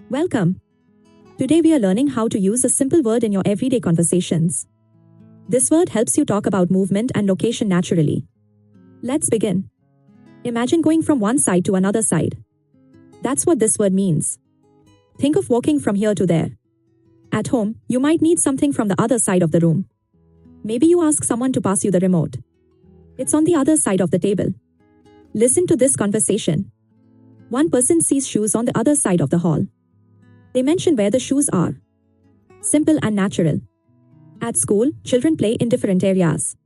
Welcome. Today we are learning how to use a simple word in your everyday conversations. This word helps you talk about movement and location naturally. Let's begin. Imagine going from one side to another side. That's what this word means. Think of walking from here to there. At home, you might need something from the other side of the room. Maybe you ask someone to pass you the remote. It's on the other side of the table. Listen to this conversation. One person sees shoes on the other side of the hall. They mention where the shoes are. Simple and natural. At school, children play in different areas.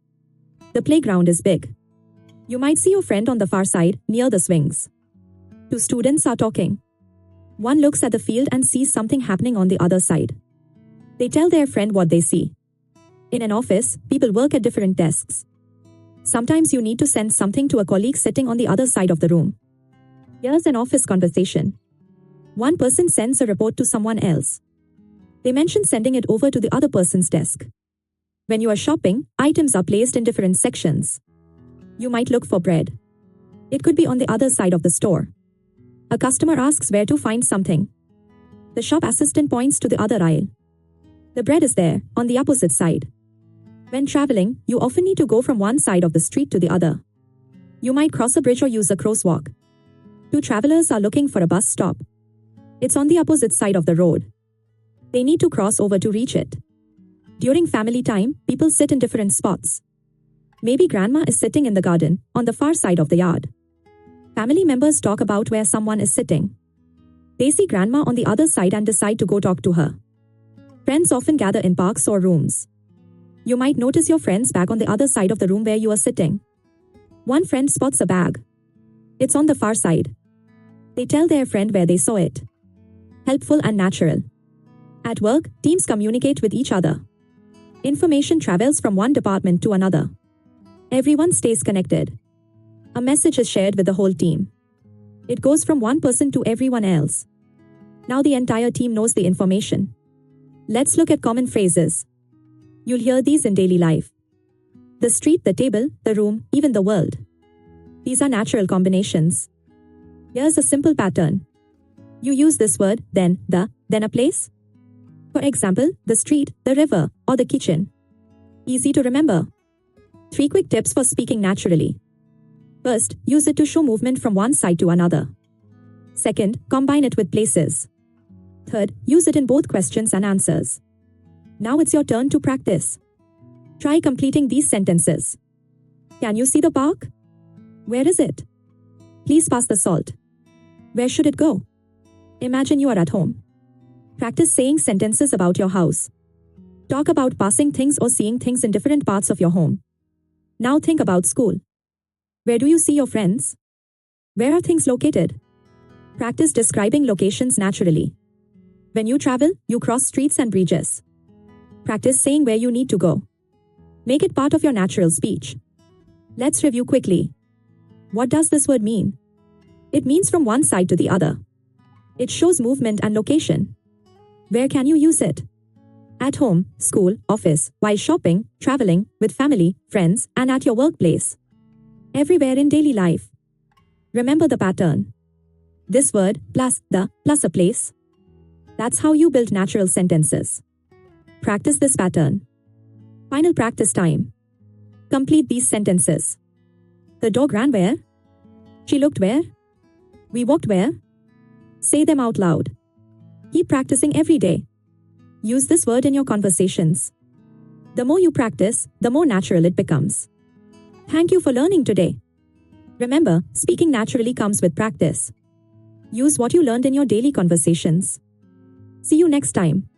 The playground is big. You might see your friend on the far side, near the swings. Two students are talking. One looks at the field and sees something happening on the other side. They tell their friend what they see. In an office, people work at different desks. Sometimes you need to send something to a colleague sitting on the other side of the room. Here's an office conversation. One person sends a report to someone else. They mention sending it over to the other person's desk. When you are shopping, items are placed in different sections. You might look for bread. It could be on the other side of the store. A customer asks where to find something. The shop assistant points to the other aisle. The bread is there, on the opposite side. When traveling, you often need to go from one side of the street to the other. You might cross a bridge or use a crosswalk. Two travelers are looking for a bus stop. It's on the opposite side of the road. They need to cross over to reach it. During family time, people sit in different spots. Maybe grandma is sitting in the garden, on the far side of the yard. Family members talk about where someone is sitting. They see grandma on the other side and decide to go talk to her. Friends often gather in parks or rooms. You might notice your friend's bag on the other side of the room where you are sitting. One friend spots a bag. It's on the far side. They tell their friend where they saw it. Helpful and natural. At work, teams communicate with each other. Information travels from one department to another. Everyone stays connected. A message is shared with the whole team. It goes from one person to everyone else. Now the entire team knows the information. Let's look at common phrases. You'll hear these in daily life. The street, the table, the room, even the world. These are natural combinations. Here's a simple pattern. You use this word, then a place. For example, the street, the river, or the kitchen. Easy to remember. 3 quick tips for speaking naturally. First, use it to show movement from one side to another. Second, combine it with places. Third, use it in both questions and answers. Now it's your turn to practice. Try completing these sentences. Can you see the park? Where is it? Please pass the salt. Where should it go? Imagine you are at home. Practice saying sentences about your house. Talk about passing things or seeing things in different parts of your home. Now think about school. Where do you see your friends? Where are things located? Practice describing locations naturally. When you travel, you cross streets and bridges. Practice saying where you need to go. Make it part of your natural speech. Let's review quickly. What does this word mean? It means from one side to the other. It shows movement and location. Where can you use it? At home, school, office, while shopping, traveling, with family, friends, and at your workplace. Everywhere in daily life. Remember the pattern. This word, plus a place. That's how you build natural sentences. Practice this pattern. Final practice time. Complete these sentences. The dog ran where? She looked where? We walked where? Say them out loud. Keep practicing every day. Use this word in your conversations. The more you practice, the more natural it becomes. Thank you for learning today. Remember, speaking naturally comes with practice. Use what you learned in your daily conversations. See you next time.